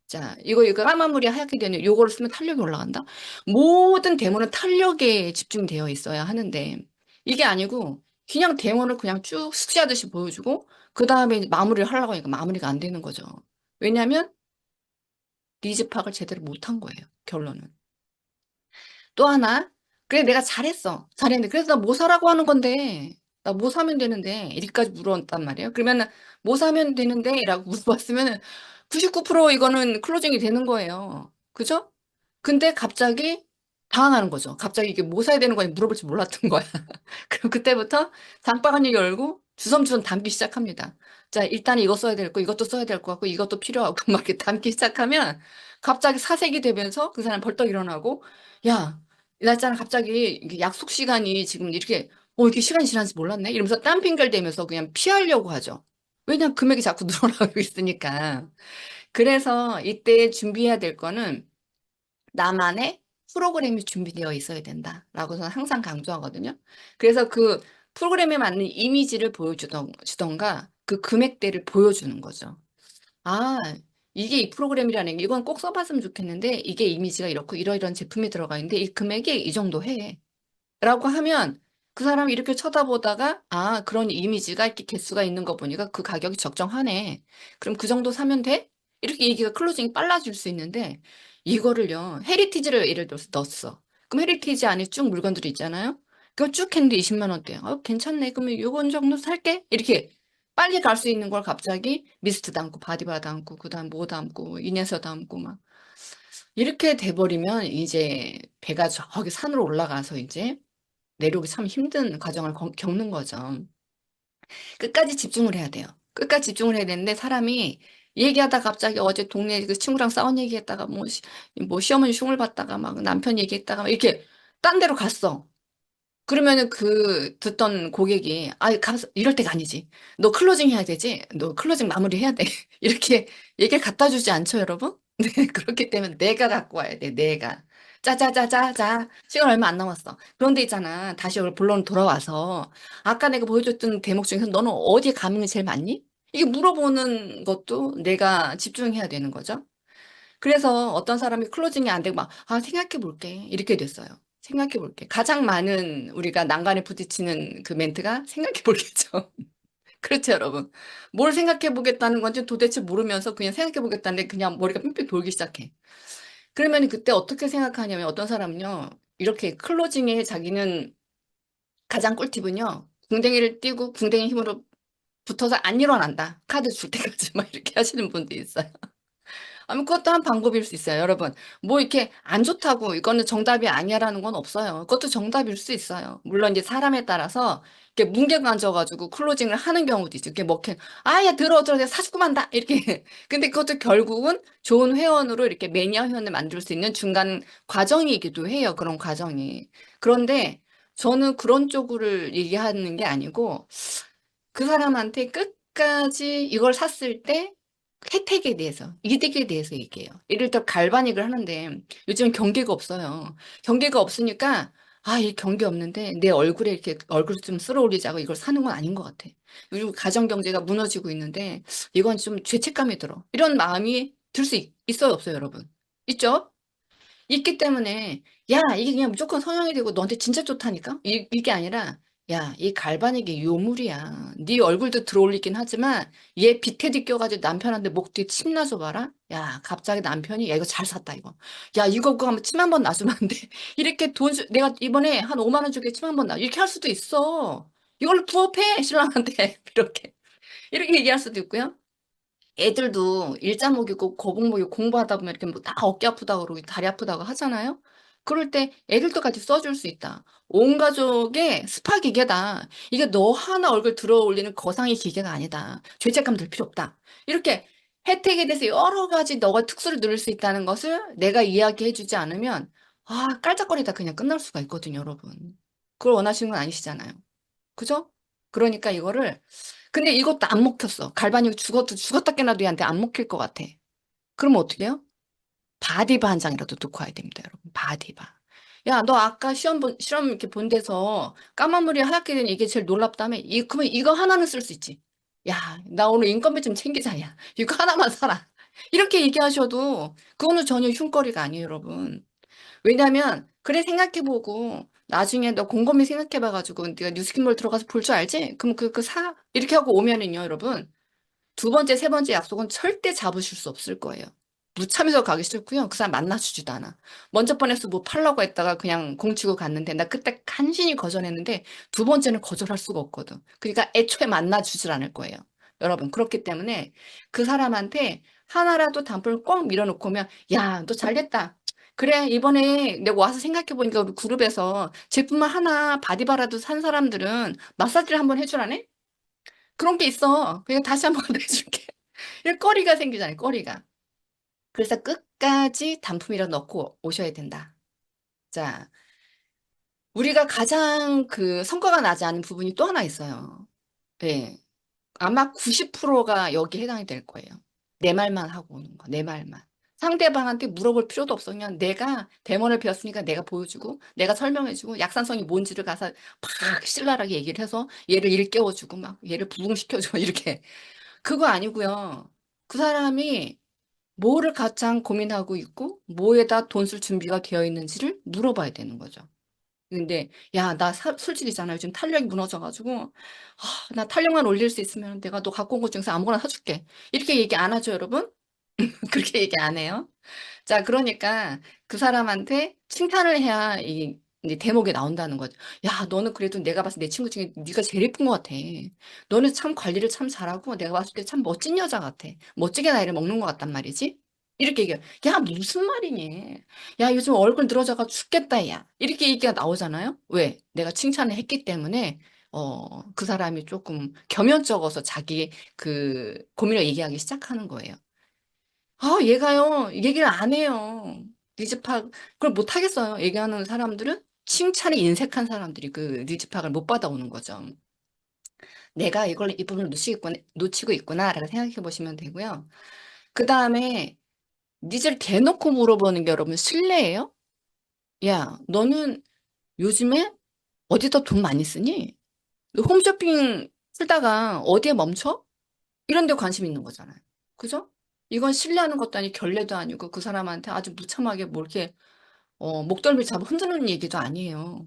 자, 이거 까만 물이 하얗게 되는 요거를 쓰면 탄력이 올라간다. 모든 데모는 탄력에 집중되어 있어야 하는데 이게 아니고 그냥 데모를 그냥 쭉 숙지하듯이 보여주고 그 다음에 마무리를 하려고 하니까 마무리가 안 되는 거죠. 왜냐하면 니즈 파악을 제대로 못한 거예요. 결론은. 또 하나, 그래 내가 잘했어. 잘했는데 그래서 나 뭐 사라고 하는 건데 나 뭐 사면 되는데 이렇게까지 물어봤단 말이에요. 그러면 뭐 사면 되는데 라고 물어봤으면 99% 이거는 클로징이 되는 거예요. 그죠? 근데 갑자기 당황하는 거죠. 갑자기 이게 뭐 사야 되는 거니 물어볼 줄 몰랐던 거야. 그럼 그때부터 장바구니 열고 주섬주섬 담기 시작합니다. 자, 일단 이거 써야 될 거, 이것도 써야 될 것 같고, 이것도 필요하고, 막 이렇게 담기 시작하면 갑자기 사색이 되면서 그 사람 벌떡 일어나고, 야, 나 있잖아. 갑자기 이게 약속 시간이 지금 이렇게, 이렇게 시간이 지난지 몰랐네? 이러면서 딴 핑계를 대면서 그냥 피하려고 하죠. 왜냐면 금액이 자꾸 늘어나고 있으니까. 그래서 이때 준비해야 될 거는 나만의 프로그램이 준비되어 있어야 된다라고 저는 항상 강조하거든요. 그래서 그 프로그램에 맞는 이미지를 주던가 그 금액대를 보여주는 거죠. 아, 이게 이 프로그램이라는 게 이건 꼭 써봤으면 좋겠는데 이게 이미지가 이렇고 이러이러한 제품이 들어가 있는데 이 금액이 이 정도 해. 라고 하면 그 사람이 이렇게 쳐다보다가 아, 그런 이미지가 이렇게 개수가 있는 거 보니까 그 가격이 적정하네. 그럼 그 정도 사면 돼? 이렇게 얘기가 클로징이 빨라질 수 있는데 이거를요. 헤리티지를 예를 들어서 넣었어. 그럼 헤리티지 안에 쭉 물건들이 있잖아요. 그거 쭉 했는데 20만 원대. 괜찮네. 그러면 요건 정도 살게. 이렇게 빨리 갈 수 있는 걸 갑자기 미스트 담고 바디바 담고 그다음 뭐 담고 이내서 담고 막 이렇게 돼버리면 이제 배가 저기 산으로 올라가서 이제 내려오기 참 힘든 과정을 겪는 거죠. 끝까지 집중을 해야 돼요. 끝까지 집중을 해야 되는데 사람이 얘기하다 갑자기 어제 동네 그 친구랑 싸운 얘기했다가 뭐 시어머니 흉을 봤다가 막 남편 얘기했다가 막 이렇게 딴 데로 갔어. 그러면은 그 듣던 고객이 가서 이럴 때가 아니지. 너 클로징 해야 되지. 너 클로징 마무리 해야 돼. 이렇게 얘기를 갖다 주지 않죠, 여러분? 네, 그렇기 때문에 내가 갖고 와야 돼. 내가. 짜자자자자. 시간 얼마 안 남았어. 그런데 있잖아. 다시 여기 본론 돌아와서 아까 내가 보여줬던 대목 중에서 너는 어디에 감흥이 제일 많니? 이게 물어보는 것도 내가 집중해야 되는 거죠. 그래서 어떤 사람이 클로징이 안 되고 막, 생각해 볼게. 이렇게 됐어요. 생각해 볼게. 가장 많은 우리가 난관에 부딪히는 그 멘트가 생각해 볼게죠. 그렇죠, 여러분. 뭘 생각해 보겠다는 건지 도대체 모르면서 그냥 생각해 보겠다는데 그냥 머리가 삥삥 돌기 시작해. 그러면 그때 어떻게 생각하냐면 어떤 사람은요, 이렇게 클로징에 자기는 가장 꿀팁은요, 궁뎅이를 띄고 궁뎅이 힘으로 붙어서 안 일어난다. 카드 줄 때까지 막 이렇게 하시는 분도 있어요. 그것도 한 방법일 수 있어요, 여러분. 뭐 이렇게 안 좋다고 이거는 정답이 아니야라는 건 없어요. 그것도 정답일 수 있어요. 물론 이제 사람에 따라서 이렇게 뭉개고 앉아가지고 클로징을 하는 경우도 있죠. 이렇게 야, 들어, 내가 사주고 만다. 이렇게. 근데 그것도 결국은 좋은 회원으로 이렇게 매니아 회원을 만들 수 있는 중간 과정이기도 해요. 그런 과정이. 그런데 저는 그런 쪽을 얘기하는 게 아니고 그 사람한테 끝까지 이걸 샀을 때 혜택에 대해서, 이득에 대해서 얘기해요. 예를 들어 갈바닉을 하는데 요즘 경계가 없어요. 경계가 없으니까 이 경계 없는데 내 얼굴에 이렇게 얼굴 좀 쓸어올리자고 이걸 사는 건 아닌 것 같아. 요즘 가정 경제가 무너지고 있는데 이건 좀 죄책감이 들어. 이런 마음이 들 수 있어요, 없어요, 여러분? 있죠? 있기 때문에 야 이게 그냥 무조건 성형이 되고 너한테 진짜 좋다니까 이게 아니라 야 이 갈바닉이 요물이야 네 얼굴도 들어올리긴 하지만 얘 비테디 껴가지고 남편한테 목 뒤에 침 놔줘 봐라 야 갑자기 남편이 야 이거 잘 샀다 이거 야 이거 그거 한번 침 한 번 놔주면 안 돼 이렇게 내가 이번에 한 5만 원 주게 침 한 번 놔 이렇게 할 수도 있어 이걸로 부업해 신랑한테 이렇게 얘기할 수도 있고요 애들도 일자목이고 거북목이고 공부하다 보면 이렇게 뭐 다 어깨 아프다고 그러고 다리 아프다고 하잖아요. 그럴 때 애들도 같이 써줄 수 있다. 온 가족의 스파 기계다. 이게 너 하나 얼굴 들어 올리는 거상의 기계가 아니다. 죄책감 들 필요 없다. 이렇게 혜택에 대해서 여러 가지 너가 특수를 누릴 수 있다는 것을 내가 이야기해주지 않으면 깔짝거리다 그냥 끝날 수가 있거든요, 여러분. 그걸 원하시는 건 아니시잖아요. 그죠? 그러니까 이거를 근데 이것도 안 먹혔어. 갈바닉 죽었다 깨나도 얘한테 안 먹힐 것 같아. 그러면 어떻게 해요? 바디바 한 장이라도 놓고 와야 됩니다, 여러분. 바디바. 야, 너 아까 실험 이렇게 본 데서 까만 물이 하얗게 된 이게 제일 놀랍다며? 그러면 이거 하나는 쓸 수 있지. 야, 나 오늘 인건비 좀 챙기자, 야. 이거 하나만 사라. 이렇게 얘기하셔도 그거는 전혀 흉거리가 아니에요, 여러분. 왜냐면, 그래, 생각해보고, 나중에 너 곰곰이 생각해봐가지고, 네가 뉴스킨몰 들어가서 볼 줄 알지? 그럼 그 사. 이렇게 하고 오면은요, 여러분. 두 번째, 세 번째 약속은 절대 잡으실 수 없을 거예요. 무참해서 가기 싫고요. 그 사람 만나주지도 않아. 먼저 번에서 뭐 팔라고 했다가 그냥 공치고 갔는데, 나 그때 간신히 거절했는데, 두 번째는 거절할 수가 없거든. 그러니까 애초에 만나주질 않을 거예요. 여러분, 그렇기 때문에 그 사람한테 하나라도 담보를 꼭 밀어놓고 오면, 야, 너 잘됐다. 그래, 이번에 내가 와서 생각해보니까 우리 그룹에서 제품을 하나 바디바라도 산 사람들은 마사지를 한번 해주라네? 그런 게 있어. 그냥 다시 한번 해줄게. 이런 꺼리가 생기잖아요, 꺼리가. 그래서 끝까지 단품이라도 넣고 오셔야 된다. 자, 우리가 가장 그 성과가 나지 않은 부분이 또 하나 있어요. 네. 아마 90%가 여기에 해당이 될 거예요. 내 말만 하고 오는 거, 내 말만. 상대방한테 물어볼 필요도 없어. 그냥 내가 대본을 배웠으니까 내가 보여주고, 내가 설명해주고, 약산성이 뭔지를 가서 팍 신랄하게 얘기를 해서 얘를 일깨워주고, 막 얘를 부흥시켜주고, 이렇게. 그거 아니고요. 그 사람이 뭐를 가장 고민하고 있고, 뭐에다 돈 쓸 준비가 되어 있는지를 물어봐야 되는 거죠. 근데, 야, 나 솔직히잖아요. 요즘 탄력이 무너져가지고, 나 탄력만 올릴 수 있으면 내가 너 갖고 온 것 중에서 아무거나 사줄게. 이렇게 얘기 안 하죠, 여러분? 그렇게 얘기 안 해요. 자, 그러니까 그 사람한테 칭찬을 해야 이 이제 대목에 나온다는 거죠. 야, 너는 그래도 내가 봤을 때 내 친구 중에 네가 제일 예쁜 것 같아. 너는 참 관리를 참 잘하고 내가 봤을 때 참 멋진 여자 같아. 멋지게 나이를 먹는 것 같단 말이지. 이렇게 얘기해. 야, 무슨 말이니? 야, 요즘 얼굴 늘어져가 죽겠다, 야. 이렇게 얘기가 나오잖아요. 왜? 내가 칭찬을 했기 때문에 그 사람이 조금 겸연쩍어서 자기 그 고민을 얘기하기 시작하는 거예요. 얘가요, 얘기를 안 해요. 리즈 파악, 그걸 못 하겠어요. 얘기하는 사람들은 칭찬에 인색한 사람들이 그 리즈 파악을 못 받아오는 거죠. 내가 이걸, 이 부분을 놓치고 있구나라고 생각해 보시면 되고요. 그 다음에 니즈를 대놓고 물어보는 게 여러분 실례예요? 야, 너는 요즘에 어디다 돈 많이 쓰니? 너 홈쇼핑 쓰다가 어디에 멈춰? 이런 데 관심 있는 거잖아요. 그죠? 이건 신뢰하는 것도 아니고 결례도 아니고 그 사람한테 아주 무참하게 뭐 이렇게 목덜미 잡아 흔드는 얘기도 아니에요.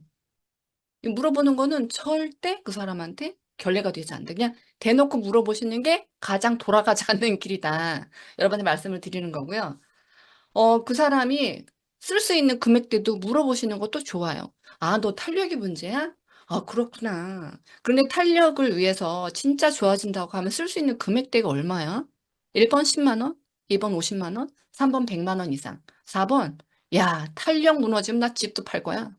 이 물어보는 거는 절대 그 사람한테 결례가 되지 않는다. 그냥 대놓고 물어보시는 게 가장 돌아가지 않는 길이다. 여러분의 말씀을 드리는 거고요. 그 사람이 쓸 수 있는 금액대도 물어보시는 것도 좋아요. 아, 너 탄력이 문제야? 아, 그렇구나. 그런데 탄력을 위해서 진짜 좋아진다고 하면 쓸 수 있는 금액대가 얼마야? 1번 10만 원, 2번 50만 원, 3번 100만 원 이상. 4번, 야, 탄력 무너지면 나 집도 팔 거야.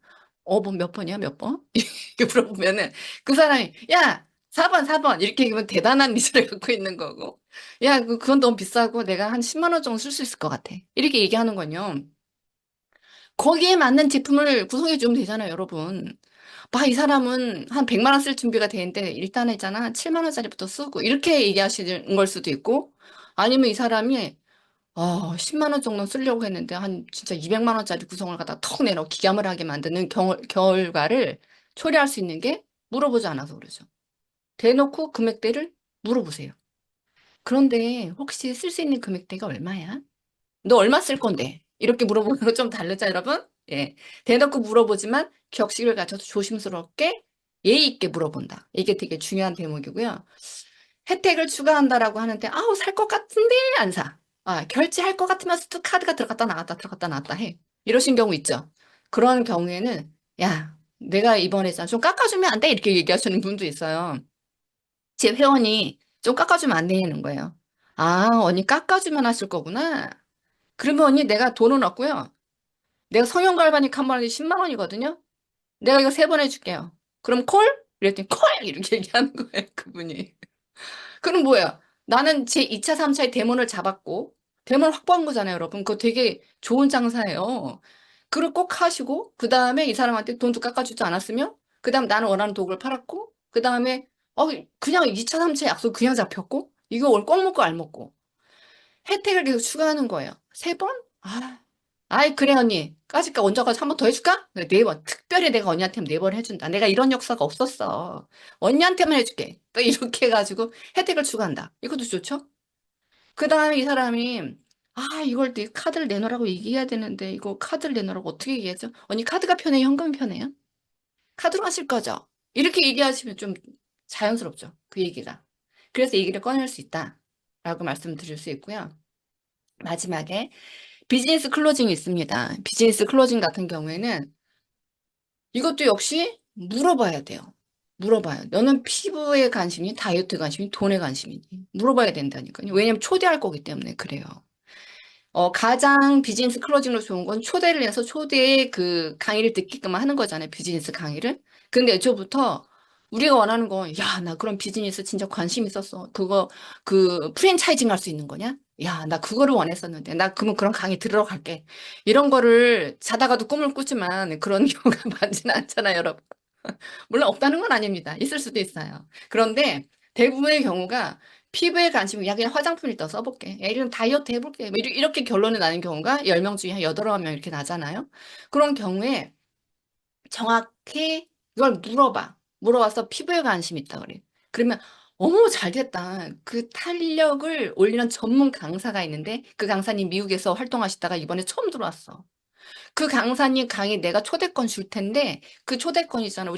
뭐 몇 번이야, 몇 번? 이렇게 물어보면은 그 사람이, 야, 4번, 4번. 이렇게 얘기하면 대단한 미술을 갖고 있는 거고. 야, 그건 너무 비싸고 내가 한 10만 원 정도 쓸 수 있을 것 같아. 이렇게 얘기하는 건요. 거기에 맞는 제품을 구성해 주면 되잖아요, 여러분. 이 사람은 한 100만 원 쓸 준비가 되는데 일단 했잖아. 7만 원짜리부터 쓰고 이렇게 얘기하시는 걸 수도 있고 아니면 이 사람이 10만 원 정도 쓰려고 했는데 한 진짜 200만 원짜리 구성을 갖다 턱 내놓고 기가물하게 만드는 결과를 초래할 수 있는 게 물어보지 않아서 그러죠. 대놓고 금액대를 물어보세요. 그런데 혹시 쓸 수 있는 금액대가 얼마야? 너 얼마 쓸 건데? 이렇게 물어보는 거 좀 다르죠, 여러분? 예. 대놓고 물어보지만 격식을 갖춰서 조심스럽게 예의 있게 물어본다. 이게 되게 중요한 대목이고요. 혜택을 추가한다라고 하는데, 아우, 살 것 같은데 안 사. 결제할 것 같으면서도 카드가 들어갔다 나갔다 들어갔다 나갔다 해. 이러신 경우 있죠. 그런 경우에는, 야, 내가 이번에 좀 깎아주면 안 돼? 이렇게 얘기하시는 분도 있어요. 제 회원이 좀 깎아주면 안 되는 거예요. 언니 깎아주면 하실 거구나. 그러면 언니 내가 돈은 없고요. 내가 성형 갈바닉 한 번에 10만 원이거든요. 내가 이거 3번 해줄게요. 그럼 콜? 이랬더니 콜! 이렇게 얘기하는 거예요, 그분이. 그럼 뭐야? 나는 제 2차, 3차의 대문을 잡았고, 대문 확보한 거잖아요, 여러분. 그거 되게 좋은 장사예요. 그걸 꼭 하시고, 그 다음에 이 사람한테 돈도 깎아주지 않았으면, 그 다음 나는 원하는 도구를 팔았고, 그 다음에, 그냥 2차, 3차 약속 그냥 잡혔고, 이거 올 꼭 먹고 알 먹고. 혜택을 계속 추가하는 거예요. 3번? 아이, 그래, 언니. 까짓거 얹어가지고 한 번 더 해줄까? 그래, 4번. 특별히 내가 언니한테 4번 해준다. 내가 이런 역사가 없었어. 언니한테만 해줄게. 또 이렇게 해가지고 혜택을 추구한다. 이것도 좋죠? 그 다음에 이 사람이, 아, 이걸 네 카드를 내놓으라고 얘기해야 되는데, 이거 카드를 내놓으라고 어떻게 얘기하죠? 언니 카드가 편해요? 현금이 편해요? 카드로 하실 거죠? 이렇게 얘기하시면 좀 자연스럽죠. 그 얘기가. 그래서 얘기를 꺼낼 수 있다. 라고 말씀드릴 수 있고요. 마지막에 비즈니스 클로징이 있습니다. 비즈니스 클로징 같은 경우에는 이것도 역시 물어봐야 돼요. 물어봐요. 너는 피부에 관심이, 다이어트에 관심이, 돈에 관심이니? 물어봐야 된다니까요. 왜냐면 초대할 거기 때문에 그래요. 가장 비즈니스 클로징으로 좋은 건 초대를 해서 초대의 그 강의를 듣게끔 하는 거잖아요. 비즈니스 강의를. 근데 애초부터 우리가 원하는 건, 야, 나 그런 비즈니스 진짜 관심 있었어. 그거, 프랜차이징 할 수 있는 거냐? 야, 나 그거를 원했었는데. 나 그러면 그런 강의 들으러 갈게. 이런 거를 자다가도 꿈을 꾸지만 그런 경우가 많지는 않잖아요, 여러분. 물론 없다는 건 아닙니다. 있을 수도 있어요. 그런데 대부분의 경우가 피부에 관심이, 야, 그냥 화장품 일단 써볼게. 야, 이런 다이어트 해볼게. 뭐 이렇게 결론이 나는 경우가 10명 중에 한 8명 이렇게 나잖아요. 그런 경우에 정확히 이걸 물어봐. 물어봐서 피부에 관심이 있다 그래. 그러면 어머, 잘 됐다. 그 탄력을 올리는 전문 강사가 있는데 그 강사님 미국에서 활동하시다가 이번에 처음 들어왔어. 그 강사님 강의 내가 초대권 줄 텐데 그 초대권 있잖아.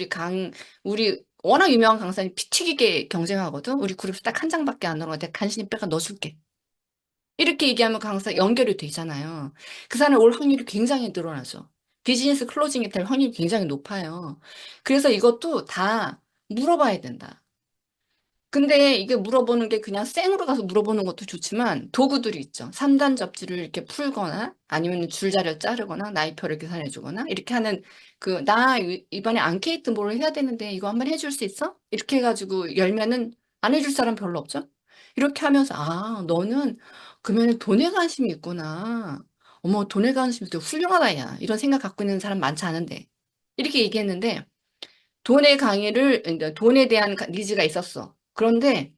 우리 워낙 유명한 강사님 피 튀기게 경쟁하거든. 우리 그룹에서 딱 한 장밖에 안 나오는데 간신히 빼가 넣어줄게. 이렇게 얘기하면 강사 연결이 되잖아요. 그 사람 올 확률이 굉장히 늘어나죠. 비즈니스 클로징이 될 확률이 굉장히 높아요. 그래서 이것도 다 물어봐야 된다. 근데 이게 물어보는 게 그냥 생으로 가서 물어보는 것도 좋지만 도구들이 있죠. 3단 접지를 이렇게 풀거나 아니면 줄자를 자르거나 나이표를 계산해 주거나 이렇게 하는 나 이번에 앙케이트 뭘 해야 되는데 이거 한번 해줄 수 있어? 이렇게 해가지고 열면은 안 해줄 사람 별로 없죠? 이렇게 하면서 아, 너는 그러면 돈에 관심이 있구나. 어머, 돈에 관심이 되게 훌륭하다, 야. 이런 생각 갖고 있는 사람 많지 않은데. 이렇게 얘기했는데 돈에 대한 니즈가 있었어. 그런데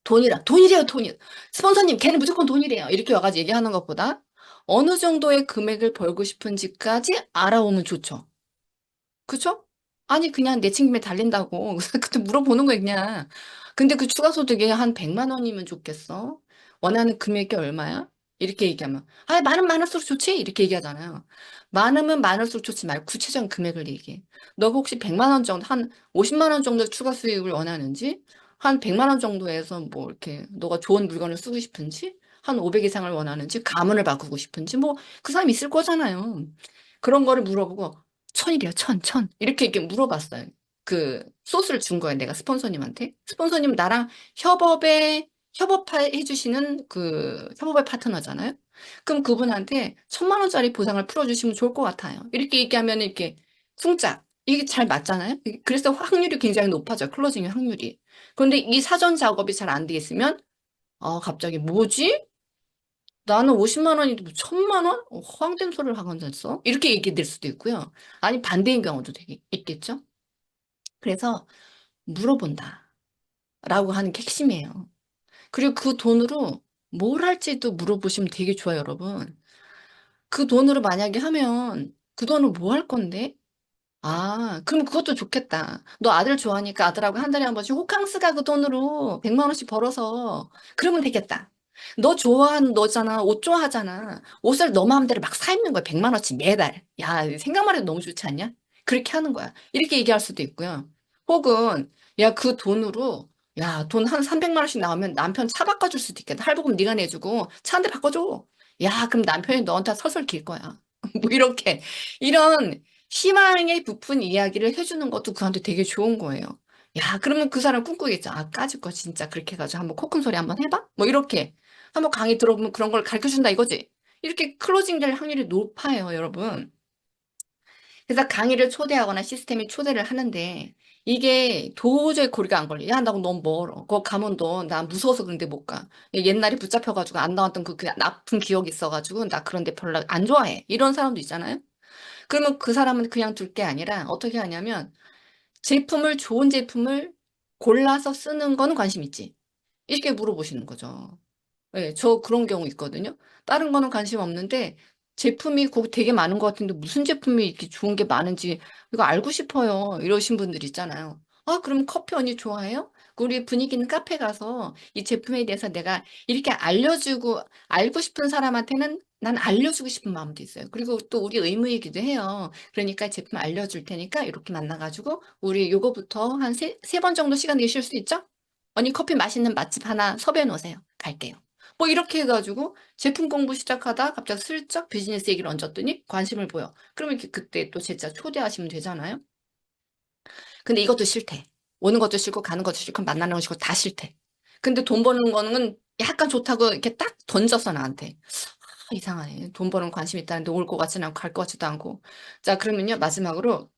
돈이래요, 돈이. 스폰서님, 걔는 무조건 돈이래요. 이렇게 와가지고 얘기하는 것보다 어느 정도의 금액을 벌고 싶은지까지 알아오면 좋죠. 그죠? 아니, 그냥 내친김에 달린다고. 그때 물어보는 거예요, 그냥. 근데 그 추가 소득이 한 100만 원이면 좋겠어? 원하는 금액이 얼마야? 이렇게 얘기하면, 아, 많을수록 좋지? 이렇게 얘기하잖아요. 많으면 많을수록 좋지 말고 구체적인 금액을 얘기해. 너가 혹시 100만 원 정도, 한 50만 원 정도 추가 수익을 원하는지, 한 100만 원 정도에서 뭐 이렇게 너가 좋은 물건을 쓰고 싶은지, 한 500 이상을 원하는지, 가문을 바꾸고 싶은지, 뭐 그 사람 있을 거잖아요. 그런 거를 물어보고, 천이래요, 천. 이렇게 물어봤어요. 그 소스를 준 거예요, 내가 스폰서님한테. 스폰서님 나랑 협업해주시는 협업의 파트너잖아요. 그럼 그분한테 1,000만 원짜리 보상을 풀어주시면 좋을 것 같아요. 이렇게 얘기하면 이렇게 쿵짝. 이게 잘 맞잖아요. 그래서 확률이 굉장히 높아져, 클로징의 확률이. 그런데 이 사전 작업이 잘 안 돼 있으면, 갑자기 뭐지? 나는 50만 원인데 뭐 1,000만 원? 허황된 소리를 하고 앉았어? 이렇게 얘기될 수도 있고요. 아니, 반대인 경우도 되게 있겠죠? 그래서 물어본다. 라고 하는 게 핵심이에요. 그리고 그 돈으로 뭘 할지도 물어보시면 되게 좋아요, 여러분. 그 돈으로 만약에 하면 그 돈으로 뭐 할 건데? 아, 그럼 그것도 좋겠다. 너 아들 좋아하니까 아들하고 한 달에 한 번씩 호캉스가 그 돈으로 100만 원씩 벌어서 그러면 되겠다. 너 좋아하는 너잖아. 옷 좋아하잖아. 옷을 너 마음대로 막 사 입는 거야. 100만 원씩 매달. 야, 생각만 해도 너무 좋지 않냐? 그렇게 하는 거야. 이렇게 얘기할 수도 있고요. 혹은 야, 그 돈으로 야, 돈 한 300만 원씩 나오면 남편 차 바꿔줄 수도 있겠다. 할부금 네가 내주고 차 한 대 바꿔줘. 야, 그럼 남편이 너한테 설설 길 거야. 뭐 이렇게 이런 희망에 부푼 이야기를 해주는 것도 그한테 되게 좋은 거예요. 야, 그러면 그 사람 꿈꾸겠죠. 아, 까짓 거 진짜 그렇게 해가지고 한번 코큰 소리 한번 해봐? 뭐 이렇게 한번 강의 들어보면 그런 걸 가르쳐준다 이거지. 이렇게 클로징 될 확률이 높아요, 여러분. 그래서 강의를 초대하거나 시스템이 초대를 하는데 이게 도저히 고리가 안 걸려. 야, 나 너무 멀어. 그거 가면 나 무서워서 그런데 못 가. 옛날에 붙잡혀가지고 안 나왔던 그 나쁜 기억이 있어가지고 나 그런데 별로 안 좋아해. 이런 사람도 있잖아요. 그러면 그 사람은 그냥 둘 게 아니라 어떻게 하냐면 좋은 제품을 골라서 쓰는 거는 관심 있지. 이렇게 물어보시는 거죠. 네, 저 그런 경우 있거든요. 다른 거는 관심 없는데 제품이 거 되게 많은 것 같은데 무슨 제품이 이렇게 좋은 게 많은지 이거 알고 싶어요. 이러신 분들 있잖아요. 아, 그럼 커피 언니 좋아해요? 우리 분위기 있는 카페 가서 이 제품에 대해서 내가 이렇게 알려주고, 알고 싶은 사람한테는 난 알려주고 싶은 마음도 있어요. 그리고 또 우리 의무이기도 해요. 그러니까 제품 알려줄 테니까 이렇게 만나가지고 우리 요거부터 한 세 번 정도 시간 내실 수 있죠? 언니 커피 맛있는 맛집 하나 섭외해 놓으세요. 갈게요. 뭐 이렇게 해가지고 제품 공부 시작하다 갑자기 슬쩍 비즈니스 얘기를 얹었더니 관심을 보여. 그러면 그때 또 진짜 초대하시면 되잖아요. 근데 이것도 싫대. 오는 것도 싫고 가는 것도 싫고 만나는 것도 싫고 다 싫대. 근데 돈 버는 거는 약간 좋다고 이렇게 딱 던졌어 나한테. 아, 이상하네. 돈 버는 관심 있다는데 올 것 같지는 않고 갈 것 같지도 않고. 자, 그러면요 마지막으로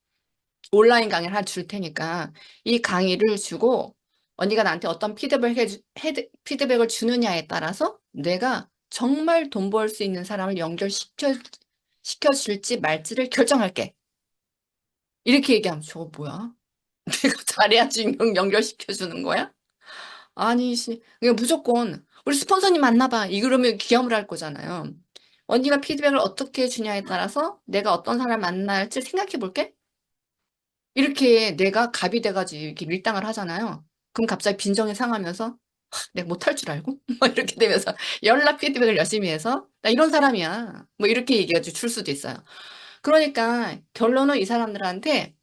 온라인 강의를 하나 줄 테니까 이 강의를 주고 언니가 나한테 어떤 피드백을 주느냐에 따라서 내가 정말 돈 벌 수 있는 사람을 시켜줄지 말지를 결정할게. 이렇게 얘기하면 저거 뭐야? 내가 잘해야지 연결시켜주는 거야? 아니, 그냥 무조건 우리 스폰서님 만나봐. 이러면 기염을 할 거잖아요. 언니가 피드백을 어떻게 주냐에 따라서 내가 어떤 사람 만날지 생각해 볼게. 이렇게 내가 갑이 돼가지고 이렇게 밀당을 하잖아요. 그럼 갑자기 빈정이 상하면서 내가 못할 줄 알고? 막 이렇게 되면서 연락 피드백을 열심히 해서 나 이런 사람이야. 뭐 이렇게 얘기해가지고 줄 수도 있어요. 그러니까 결론은 이 사람들한테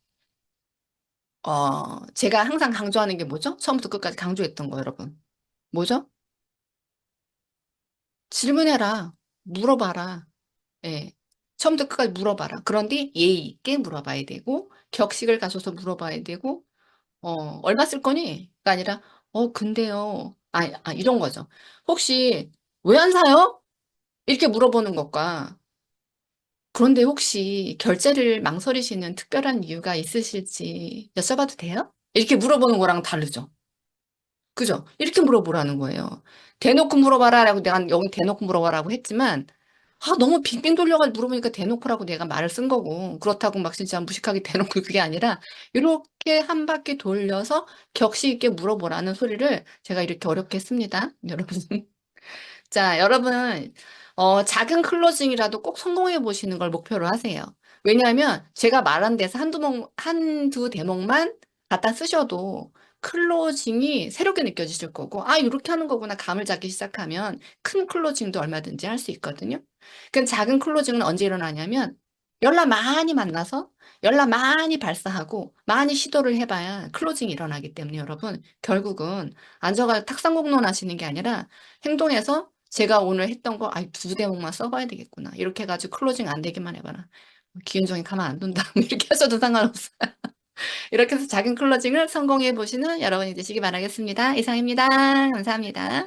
제가 항상 강조하는 게 뭐죠? 처음부터 끝까지 강조했던 거 여러분. 뭐죠? 질문해라. 물어봐라. 예. 처음부터 끝까지 물어봐라. 그런데 예의 있게 물어봐야 되고 격식을 가져서 물어봐야 되고 얼마 쓸 거니?"가 아니라 근데요." 이런 거죠. "혹시 왜 안 사요?" 이렇게 물어보는 것과 "그런데 혹시 결제를 망설이시는 특별한 이유가 있으실지 여쭤봐도 돼요?" 이렇게 물어보는 거랑 다르죠. 그죠? 이렇게 물어보라는 거예요. "대놓고 물어봐라."라고 내가 여기 "대놓고 물어봐라."고 했지만 너무 빙빙 돌려가지고 물어보니까 대놓고라고 내가 말을 쓴 거고 그렇다고 막 진짜 무식하게 대놓고 그게 아니라 요렇게 한 바퀴 돌려서 격식 있게 물어보라는 소리를 제가 이렇게 어렵게 했습니다, 여러분. 자, 여러분, 작은 클로징이라도 꼭 성공해 보시는 걸 목표로 하세요. 왜냐하면 제가 말한 데서 한두 대목만 갖다 쓰셔도 클로징이 새롭게 느껴지실 거고, 이렇게 하는 거구나. 감을 잡기 시작하면 큰 클로징도 얼마든지 할 수 있거든요. 그럼 작은 클로징은 언제 일어나냐면, 연락 많이 만나서, 연락 많이 발사하고, 많이 시도를 해봐야 클로징이 일어나기 때문에 여러분, 결국은 앉아가 탁상공론 하시는 게 아니라 행동해서 제가 오늘 했던 거, 두 대목만 써봐야 되겠구나. 이렇게 해가지고 클로징 안 되기만 해봐라. 기운종이 가만 안 둔다. 이렇게 하셔도 상관없어요. 이렇게 해서 작은 클로징을 성공해 보시는 여러분이 되시기 바라겠습니다. 이상입니다. 감사합니다.